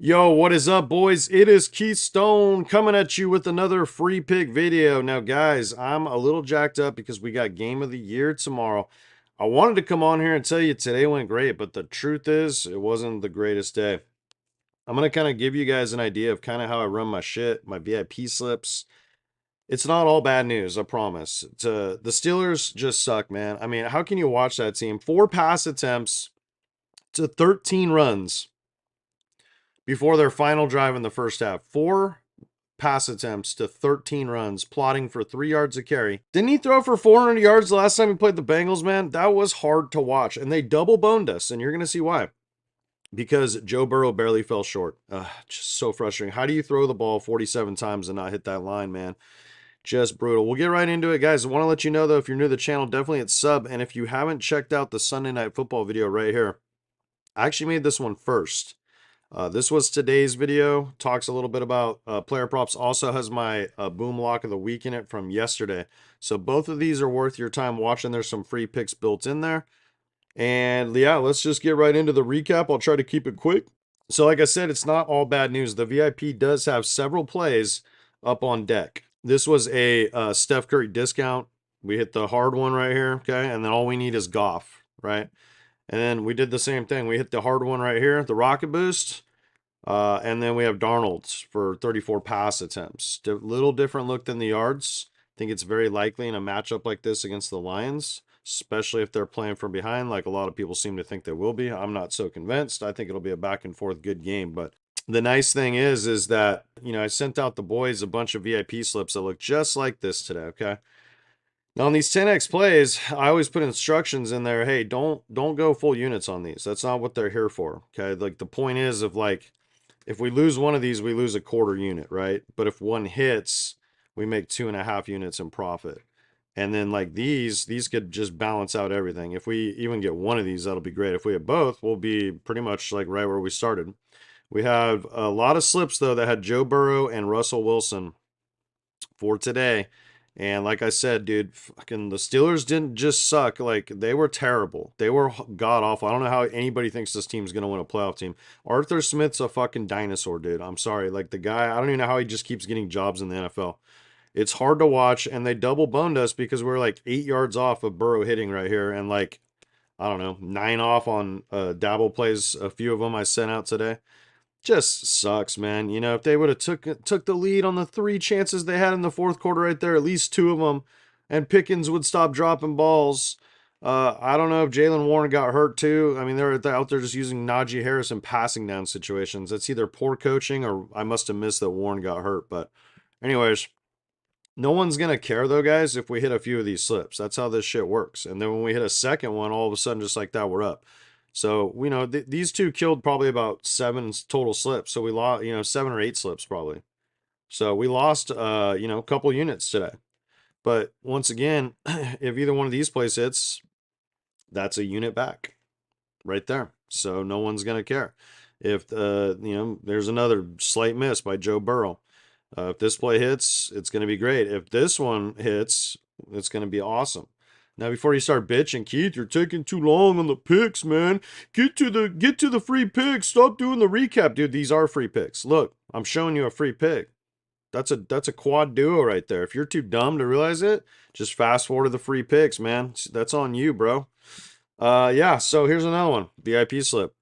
Yo, what is up, boys? It is Keystone coming at you with another free pick video. Now, guys, I'm a little jacked up because we got Game of the Year tomorrow. I wanted to come on here and tell you today went great, but the truth is, it wasn't the greatest day. I'm going to kind of give you guys an idea of kind of how I run my shit, my VIP slips. It's not all bad news, I promise. The Steelers just suck, man. I mean, how can you watch that team? 4 pass attempts to 13 runs before their final drive in the first half. 4 pass attempts to 13 runs, plotting for 3 yards a carry. Didn't he throw for 400 yards the last time he played the Bengals, man? That was hard to watch, and they double boned us, and you're going to see why. Because Joe Burrow barely fell short. Just so frustrating. How do you throw the ball 47 times and not hit that line, man? Just brutal. We'll get right into it, guys. I want to let you know, though, if you're new to the channel, definitely hit sub. And if you haven't checked out the Sunday Night Football video right here, I actually made this one first. This was today's video. Talks a little bit about player props. Also has my boom lock of the week in it from yesterday. So both of these are worth your time watching. There's some free picks built in there. And yeah, let's just get right into the recap. I'll try to keep it quick. So like I said, it's not all bad news. The VIP does have several plays up on deck. This was a Steph Curry discount. We hit the hard one right here, okay? And then all we need is Goff, right? And then we did the same thing. We hit the hard one right here, the rocket boost. And then we have Darnold for 34 pass attempts. A little different look than the yards. I think it's very likely in a matchup like this against the Lions, especially if they're playing from behind, like a lot of people seem to think they will be. I'm not so convinced. I think it'll be a back and forth good game. But the nice thing is that, I sent out the boys a bunch of VIP slips that look just like this today, okay? Now on these 10x plays, I always put instructions in there. Hey, don't go full units on these. That's not what they're here for, okay? Like the point is of like, if we lose one of these, we lose a quarter unit, right? But if one hits, we make 2.5 units in profit. And then like these could just balance out everything. If we even get one of these, that'll be great. If we have both, we'll be pretty much like right where we started. We have a lot of slips, though, that had Joe Burrow and Russell Wilson for today. And like I said, dude, fucking the Steelers didn't just suck. Like, they were terrible. They were god-awful. I don't know how anybody thinks this team's going to win a playoff team. Arthur Smith's a fucking dinosaur, dude. I'm sorry. Like, the guy, I don't even know how he just keeps getting jobs in the NFL. It's hard to watch, and they double-boned us because we're like 8 yards off of Burrow hitting right here. And like, I don't know, 9 off on Dabble plays. A few of them I sent out today. Just sucks, man. If they would have took the lead on the 3 chances they had in the fourth quarter right there, at least 2 of them, and Pickens would stop dropping balls. I don't know if Jalen Warren got hurt too. I mean, they're out there just using Najee Harris in passing down situations. That's either poor coaching or I must have missed that Warren got hurt. But anyways, no one's going to care though, guys, if we hit a few of these slips. That's how this shit works. And then when we hit a second one, all of a sudden, just like that, we're up. So, these two killed probably about 7 total slips. So we lost, 7 or 8 slips probably. So we lost, a couple units today. But once again, if either one of these plays hits, that's a unit back right there. So no one's going to care. If, there's another slight miss by Joe Burrow. If this play hits, it's going to be great. If this one hits, it's going to be awesome. Now, before you start bitching, Keith, you're taking too long on the picks, man. Get to the free picks. Stop doing the recap, dude. These are free picks. Look, I'm showing you a free pick. That's a quad duo right there. If you're too dumb to realize it, just fast forward to the free picks, man. That's on you, bro. Yeah. So here's another one. VIP slip.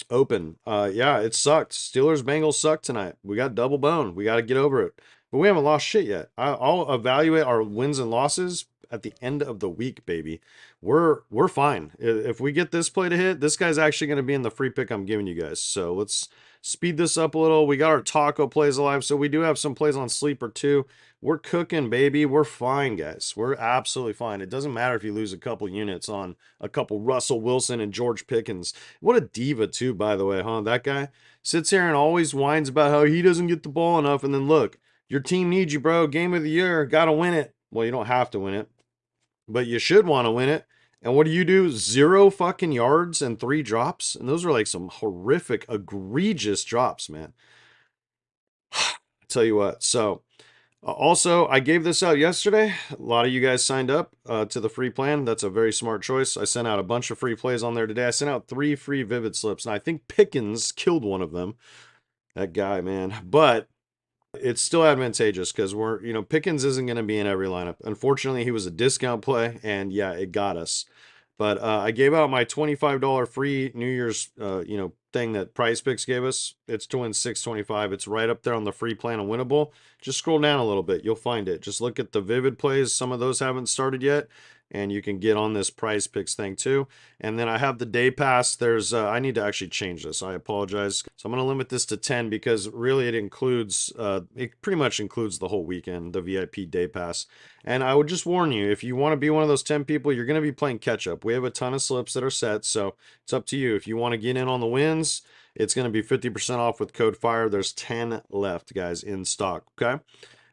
Open. Yeah, it sucked. Steelers Bengals sucked tonight. We got double bone. We got to get over it. But we haven't lost shit yet. I'll evaluate our wins and losses at the end of the week, baby. We're fine. If we get this play to hit, this guy's actually going to be in the free pick I'm giving you guys. So let's speed this up a little. We got our taco plays alive, so we do have some plays on sleeper too. We're cooking, baby. We're fine, guys. We're absolutely fine. It doesn't matter if you lose a couple units on a couple Russell Wilson and George Pickens. What a diva too, by the way, huh? That guy sits here and always whines about how he doesn't get the ball enough, and then look, your team needs you, bro. Game of the year. Got to win it. Well, you don't have to win it, but you should want to win it. And what do? 0 fucking yards and 3 drops? And those are like some horrific, egregious drops, man. I tell you what. So, also, I gave this out yesterday. A lot of you guys signed up to the free plan. That's a very smart choice. I sent out a bunch of free plays on there today. I sent out 3 free vivid slips, and I think Pickens killed one of them. That guy, man. But it's still advantageous because Pickens isn't going to be in every lineup. Unfortunately, he was a discount play, and yeah, it got us. But I gave out my $25 free New Year's, thing that PrizePicks gave us. It's to win 625. It's right up there on the free plan and winnable. Just scroll down a little bit, you'll find it. Just look at the vivid plays. Some of those haven't started yet, and you can get on this PrizePicks thing too. And then I have the day pass. I need to actually change this. I apologize. So I'm going to limit this to 10 because really it pretty much includes the whole weekend, the VIP day pass. And I would just warn you, if you want to be one of those 10 people, you're going to be playing catch up. We have a ton of slips that are set, so it's up to you. If you want to get in on the wins, it's going to be 50% off with code FIRE. There's 10 left, guys, in stock, okay?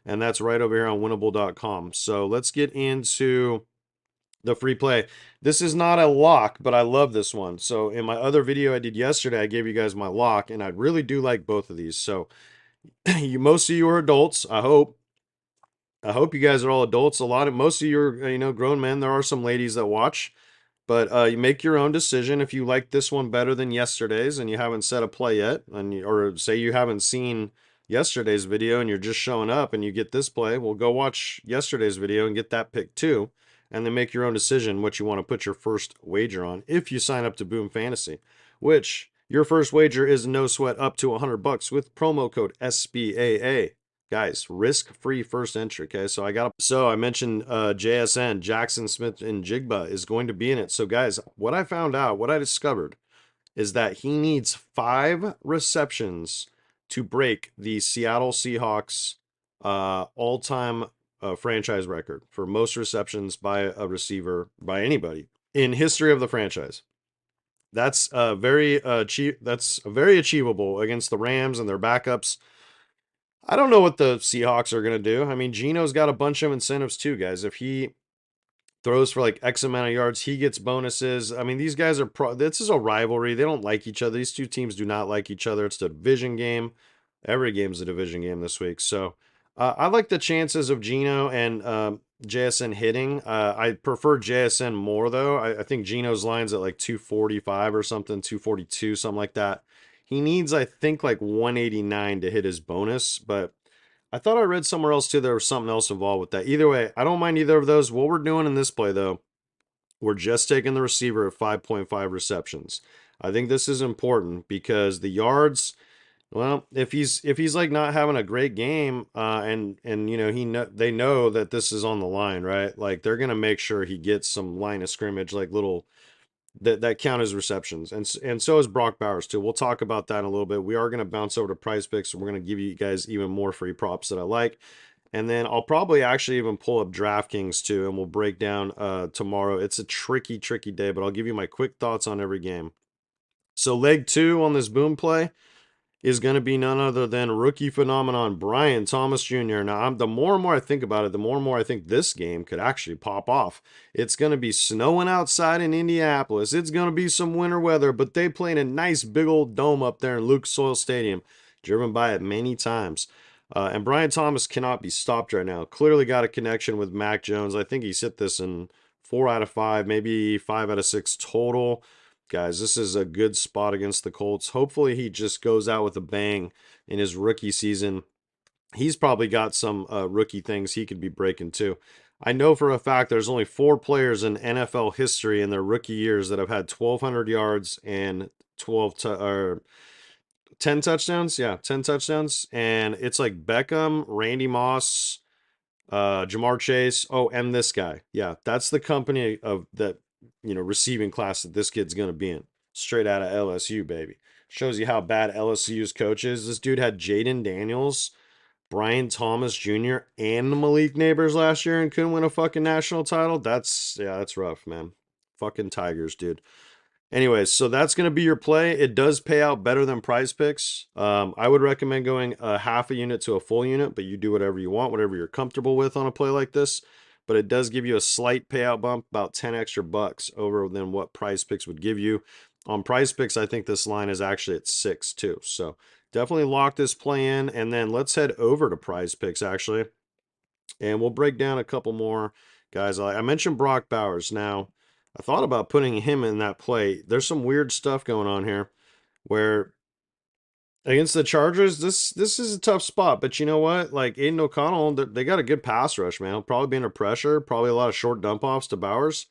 And that's right over here on winnable.com. So let's get into the free play. This is not a lock, but I love this one. So in my other video I did yesterday, I gave you guys my lock, and I really do like both of these. So most of you are adults, I hope. I hope you guys are all adults. Most of you are, grown men. There are some ladies that watch, but you make your own decision. If you like this one better than yesterday's and you haven't set a play yet, or say you haven't seen yesterday's video and you're just showing up and you get this play, well, go watch yesterday's video and get that pick too, and then make your own decision what you want to put your first wager on if you sign up to Boom Fantasy, which your first wager is no sweat up to $100 with promo code SBAA. Guys, risk-free first entry, okay? So I mentioned JSN, Jackson Smith and Jigba is going to be in it. So guys, what I discovered is that he needs 5 receptions to break the Seattle Seahawks all-time franchise record for most receptions by a receiver by anybody in history of the franchise. That's very achievable against the Rams and their backups. I don't know what the Seahawks are going to do. I mean, Geno's got a bunch of incentives too, guys. If he throws for like X amount of yards, he gets bonuses. I mean, these guys this is a rivalry. They don't like each other. These two teams do not like each other. It's a division game. Every game's a division game this week. So I like the chances of Geno and JSN hitting. I prefer JSN more, though. I think Geno's line's at like 245 or something, 242, something like that. He needs, I think, like 189 to hit his bonus, but I thought I read somewhere else too there was something else involved with that. Either way, I don't mind either of those. What we're doing in this play, though, we're just taking the receiver at 5.5 receptions. I think this is important because the yards, well, if he's like not having a great game, and they know that this is on the line, right? Like they're gonna make sure he gets some line of scrimmage, like little that count as receptions, and so is Brock Bowers too. We'll talk about that in a little bit. We are going to bounce over to PrizePicks, and we're going to give you guys even more free props that I like, and then I'll probably actually even pull up DraftKings too, and we'll break down tomorrow. It's a tricky day, but I'll give you my quick thoughts on every game. So leg 2 on this boom play is going to be none other than rookie phenomenon Brian Thomas Jr. Now, the more and more I think about it, the more and more I think this game could actually pop off. It's going to be snowing outside in Indianapolis. It's going to be some winter weather, but they play in a nice big old dome up there in Lucas Oil Stadium. Driven by it many times. And Brian Thomas cannot be stopped right now. Clearly got a connection with Mac Jones. I think he's hit this in 4 out of 5, maybe 5 out of 6 total. Guys, this is a good spot against the Colts. Hopefully he just goes out with a bang in his rookie season. He's probably got some rookie things he could be breaking too. I know for a fact there's only 4 players in NFL history in their rookie years that have had 1,200 yards and 10 touchdowns. Yeah, 10 touchdowns. And it's like Beckham, Randy Moss, Jamar Chase. Oh, and this guy. Yeah, that's the company of that, receiving class that this kid's going to be in. Straight out of LSU, baby. Shows you how bad LSU's coach is. This dude had Jaden Daniels, Brian Thomas Jr., and Malik Neighbors last year and couldn't win a fucking national title. That's rough, man. Fucking Tigers, dude. Anyways, so that's going to be your play. It does pay out better than PrizePicks. I would recommend going a half a unit to a full unit, but you do whatever you want, whatever you're comfortable with on a play like this. But it does give you a slight payout bump, about 10 extra bucks over than what PrizePicks would give you. On PrizePicks, I think this line is actually at 6 too. So definitely lock this play in, and then let's head over to PrizePicks actually, and we'll break down a couple more guys. I mentioned Brock Bowers. Now, I thought about putting him in that play. There's some weird stuff going on here where Against the Chargers, this is a tough spot, but you know what? Like Aiden O'Connell, they got a good pass rush, man. He'll probably be under pressure, probably a lot of short dump offs to Bowers,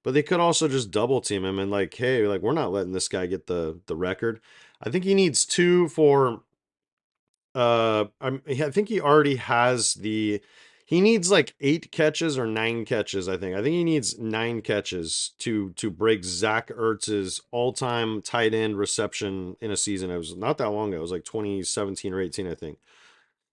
but they could also just double team him and like, hey, like we're not letting this guy get the record. I think he needs two for I think he already has he needs like 8 catches or 9 catches, I think he needs 9 catches to break Zach Ertz's all-time tight end reception in a season. It was not that long ago. It was like 2017 or 18, I think.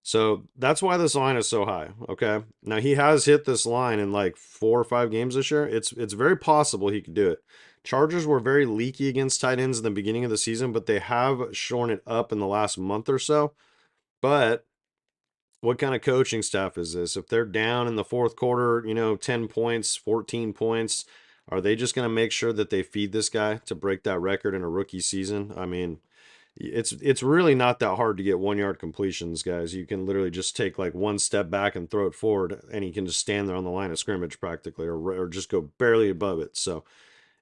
So that's why this line is so high. Okay. Now he has hit this line in like 4 or 5 games this year. It's very possible he could do it. Chargers were very leaky against tight ends in the beginning of the season, but they have shorn it up in the last month or so. But what kind of coaching staff is this? If they're down in the fourth quarter, 10 points, 14 points, are they just going to make sure that they feed this guy to break that record in a rookie season? I mean, it's really not that hard to get 1 yard completions, guys. You can literally just take like one step back and throw it forward, and he can just stand there on the line of scrimmage practically, or just go barely above it. So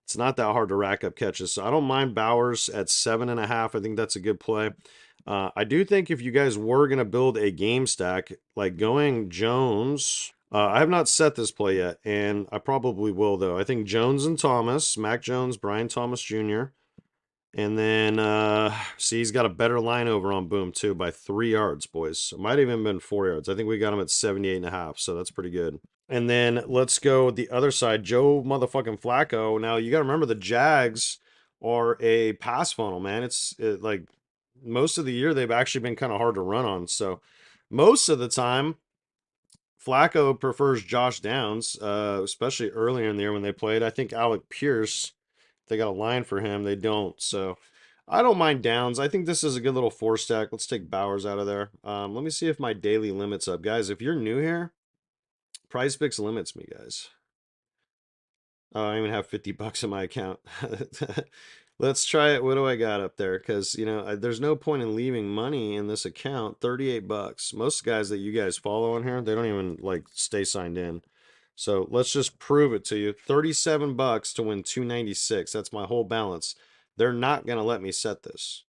it's not that hard to rack up catches. So I don't mind Bowers at 7.5. I think that's a good play. I do think if you guys were going to build a game stack, like going Jones, I have not set this play yet, and I probably will, though. I think Jones and Thomas, Mac Jones, Brian Thomas Jr., and then, see, he's got a better line over on Boom, too, by 3 yards, boys. It might have even been 4 yards. I think we got him at 78.5, so that's pretty good. And then let's go the other side. Joe motherfucking Flacco. Now you got to remember the Jags are a pass funnel, man. Like most of the year they've actually been kind of hard to run on. So most of the time, Flacco prefers Josh Downs, especially earlier in the year when they played. I think Alec Pierce, they got a line for him. They don't. So I don't mind Downs. I think this is a good little 4 stack. Let's take Bowers out of there. Let me see if my daily limits up, guys. If you're new here, PrizePicks limits me, guys. Oh, I even have $50 in my account. Let's try it. What do I got up there? Because, there's no point in leaving money in this account. 38 bucks. Most guys that you guys follow on here, they don't even like stay signed in. So let's just prove it to you. 37 bucks to win 296. That's my whole balance. They're not going to let me set this.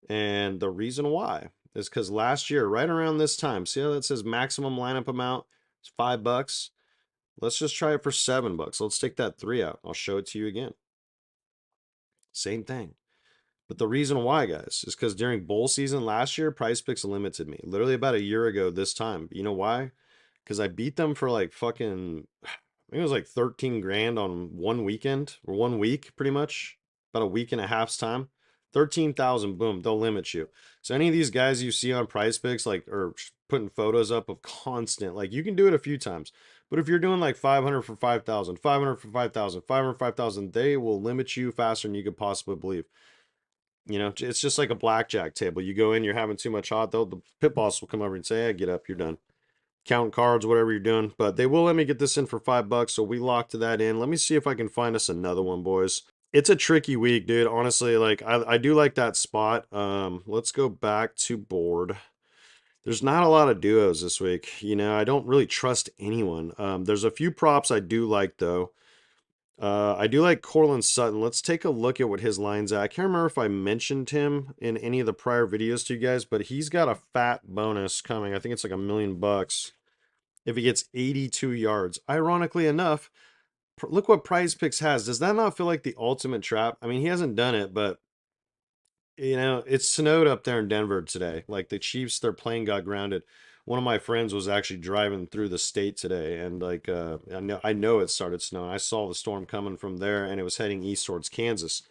And the reason why is because last year, right around this time, see how that says maximum lineup amount? It's $5. Let's just try it for $7. Let's take that 3 out. I'll show it to you again. Same thing. But the reason why, guys, is because during bowl season last year, PrizePicks limited me. Literally about a year ago this time. You know why? Because I beat them for like fucking, I think it was like 13 grand on one weekend or 1 week, pretty much. About a week and a half's time. 13,000, boom, they'll limit you. So any of these guys you see on PrizePicks, like, or putting photos up of constant, like, you can do it a few times. But if you're doing like 500 for 5,000, 500 for 5,000, 500 for 5,000, they will limit you faster than you could possibly believe. It's just like a blackjack table. You go in, you're having too much hot, the pit boss will come over and say, hey, get up, you're done. Count cards, whatever you're doing. But they will let me get this in for $5, so we locked that in. Let me see if I can find us another one, boys. It's a tricky week, dude. Honestly, like I do like that spot. Let's go back to board. There's not a lot of duos this week. I don't really trust anyone. There's a few props I do like though. I do like Cortland Sutton. Let's take a look at what his line's at. I can't remember if I mentioned him in any of the prior videos to you guys, but he's got a fat bonus coming. I think it's like $1,000,000 if he gets 82 yards. Ironically enough, look what PrizePicks has. Does that not feel like the ultimate trap? I mean, he hasn't done it, but it snowed up there in Denver today. Like the Chiefs, their plane got grounded. One of my friends was actually driving through the state today, and like I know it started snowing. I saw the storm coming from there, and it was heading east towards Kansas.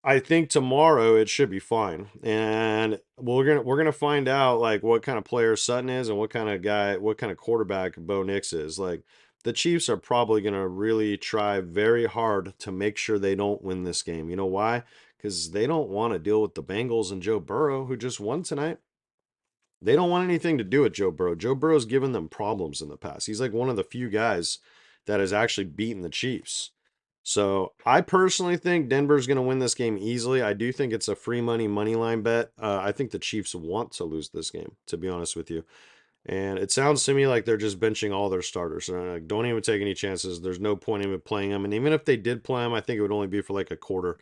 I think tomorrow it should be fine, and we're gonna find out like what kind of player Sutton is and what kind of guy, what kind of quarterback Bo Nix is. Like the Chiefs are probably gonna really try very hard to make sure they don't win this game. You know why? Because they don't want to deal with the Bengals and Joe Burrow, who just won tonight. They don't want anything to do with Joe Burrow. Joe Burrow's given them problems in the past. He's like one of the few guys that has actually beaten the Chiefs. So I personally think Denver's going to win this game easily. I do think it's a free money line bet. I think the Chiefs want to lose this game, to be honest with you. And it sounds to me like they're just benching all their starters. So like, don't even take any chances. There's no point in playing them. And even if they did play them, I think it would only be for like a quarter.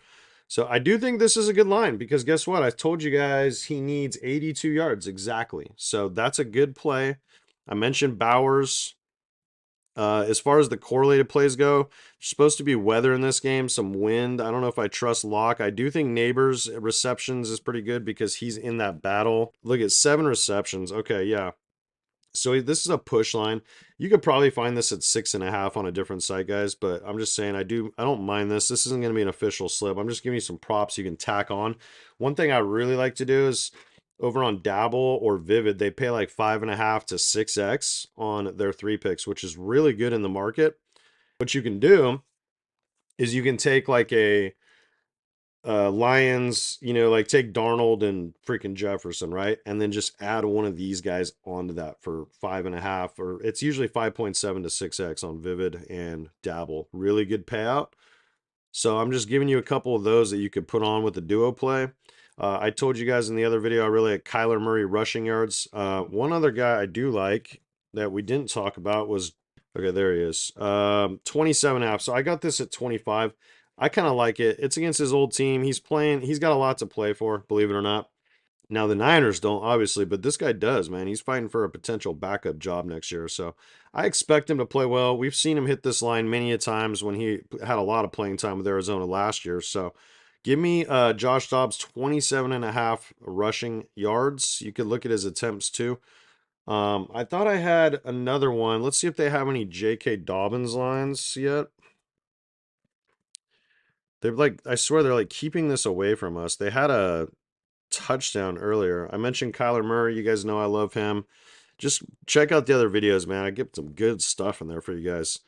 So I do think this is a good line because guess what? I told you guys he needs 82 yards exactly. So that's a good play. I mentioned Bowers. As far as the correlated plays go, there's supposed to be weather in this game, some wind. I don't know if I trust Locke. I do think Neighbors receptions is pretty good because he's in that battle. Look at 7 receptions. Okay, yeah. So this is a push line. You could probably find this at 6.5 on a different site, guys. But I'm just saying, I don't mind this. This isn't going to be an official slip. I'm just giving you some props you can tack on. One thing I really like to do is over on Dabble or Vivid, they pay like 5.5 to 6x on their 3 picks, which is really good in the market. What you can do is you can take like a Lions, like take Darnold and freaking Jefferson, right? And then just add one of these guys onto that for 5.5, or it's usually 5.7 to 6x on Vivid and Dabble. Really good payout. So I'm just giving you a couple of those that you could put on with the duo play. I told you guys in the other video I really like Kyler Murray rushing yards. One other guy I do like that we didn't talk about was okay, there he is. 27.5. So I got this at 25. I kind of like it. It's against his old team. He's got a lot to play for, believe it or not. Now the Niners don't obviously, but this guy does, man. He's fighting for a potential backup job next year. So I expect him to play well. We've seen him hit this line many a times when he had a lot of playing time with Arizona last year. So give me Josh Dobbs 27.5 rushing yards. You could look at his attempts too. I thought I had another one. Let's see if they have any J.K. Dobbins lines yet. They're like, I swear they're like keeping this away from us. They had a touchdown earlier. I mentioned Kyler Murray. You guys know I love him. Just check out the other videos, man. I get some good stuff in there for you guys.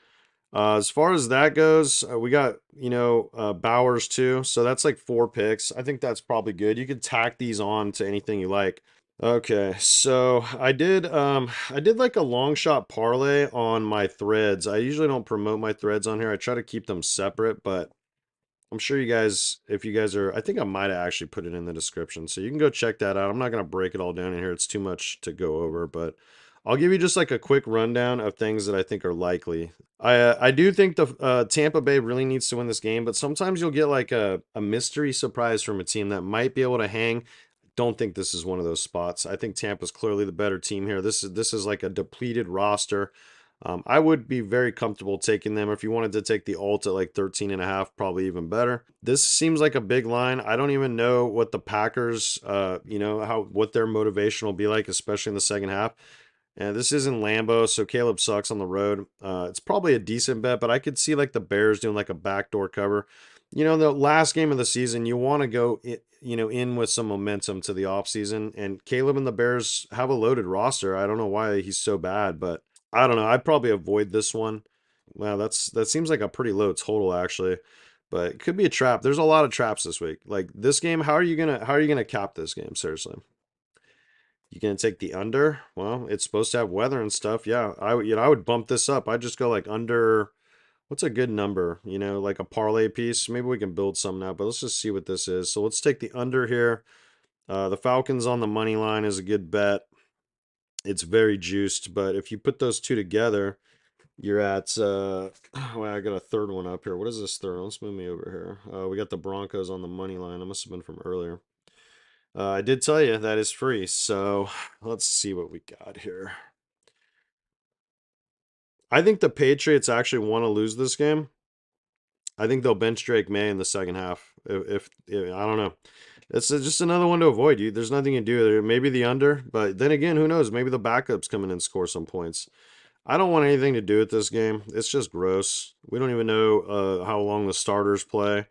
As far as that goes, we got, Bowers too. So that's like 4 picks. I think that's probably good. You could tack these on to anything you like. Okay, so I did like a long shot parlay on my threads. I usually don't promote my threads on here. I try to keep them separate, but I'm sure you guys, if you guys are, I think I might have actually put it in the description. So you can go check that out. I'm not going to break it all down in here. It's too much to go over, but I'll give you just like a quick rundown of things that I think are likely. I do think the Tampa Bay really needs to win this game, but sometimes you'll get like a mystery surprise from a team that might be able to hang. Don't think this is one of those spots. I think Tampa's clearly the better team here. This is like a depleted roster. I would be very comfortable taking them. If you wanted to take the alt at like 13.5, probably even better. This seems like a big line. I don't even know what the Packers, what their motivation will be like, especially in the second half. And this isn't Lambeau, so Caleb sucks on the road. It's probably a decent bet, but I could see like the Bears doing like a backdoor cover. The last game of the season, you want to go, in with some momentum to the offseason. And Caleb and the Bears have a loaded roster. I don't know why he's so bad, but I don't know. I'd probably avoid this one. Wow, that seems like a pretty low total actually, but it could be a trap. There's a lot of traps this week. Like this game, how are you gonna cap this game? Seriously, you gonna take the under? Well, it's supposed to have weather and stuff. Yeah, I would bump this up. I'd just go like under. What's a good number? Like a parlay piece. Maybe we can build some now, but let's just see what this is. So let's take the under here. The Falcons on the money line is a good bet. It's very juiced, but if you put those two together, you're at well, I got a third one up here. What is this third? Let's move me over here. We got the Broncos on the money line. That must have been from earlier. I did tell you that is free, so let's see what we got here. I think the Patriots actually want to lose this game. I think they'll bench Drake May in the second half. If I don't know. It's just another one to avoid. There's nothing you do there. Maybe the under, but then again, who knows? Maybe the backups come in and score some points. I don't want anything to do with this game. It's just gross. We don't even know how long the starters play.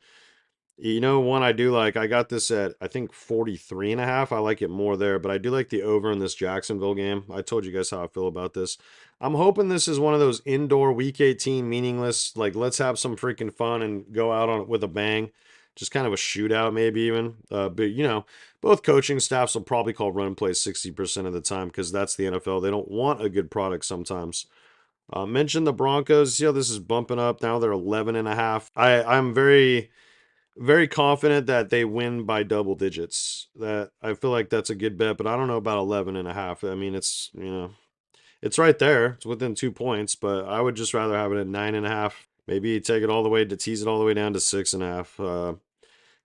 One I do like, I got this at, I think 43.5. I like it more there, but I do like the over in this Jacksonville game. I told you guys how I feel about this. I'm hoping this is one of those indoor week 18 meaningless, like let's have some freaking fun and go out on it with a bang. Just kind of a shootout, maybe even. But both coaching staffs will probably call run play 60% of the time because that's the NFL. They don't want a good product sometimes. Mentioned the Broncos. See how this is bumping up now? They're 11.5. I'm very, very confident that they win by double digits. That I feel like that's a good bet, but I don't know about 11.5. I mean, it's right there. It's within 2 points, but I would just rather have it at 9.5. Maybe take it all the way to tease it all the way down to 6.5.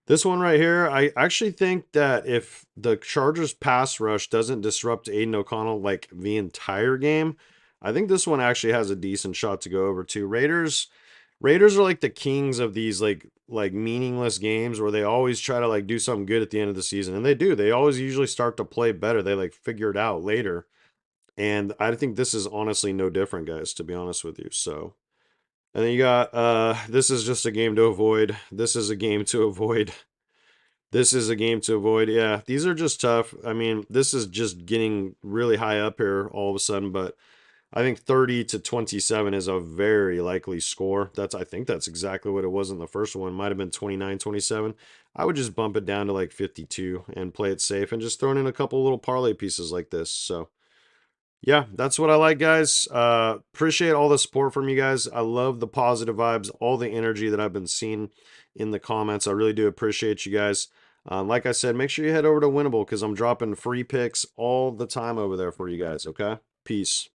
This one right here, I actually think that if the Chargers pass rush doesn't disrupt Aiden O'Connell like the entire game, I think this one actually has a decent shot to go over too. Raiders are like the kings of these like meaningless games where they always try to like do something good at the end of the season. And they do. They always usually start to play better. They like figure it out later. And I think this is honestly no different, guys, to be honest with you. So, and then you got this is just a game to avoid. This is a game to avoid. This is a game to avoid. Yeah, these are just tough. I mean, this is just getting really high up here all of a sudden, but I think 30 to 27 is a very likely score. I think that's exactly what it was in the first one. Might have been 29-27. I would just bump it down to like 52 and play it safe and just throw in a couple little parlay pieces like this. So, yeah, that's what I like, guys. Appreciate all the support from you guys. I love the positive vibes, all the energy that I've been seeing in the comments. I really do appreciate you guys. Like I said, make sure you head over to Winnable because I'm dropping free picks all the time over there for you guys, okay? Peace.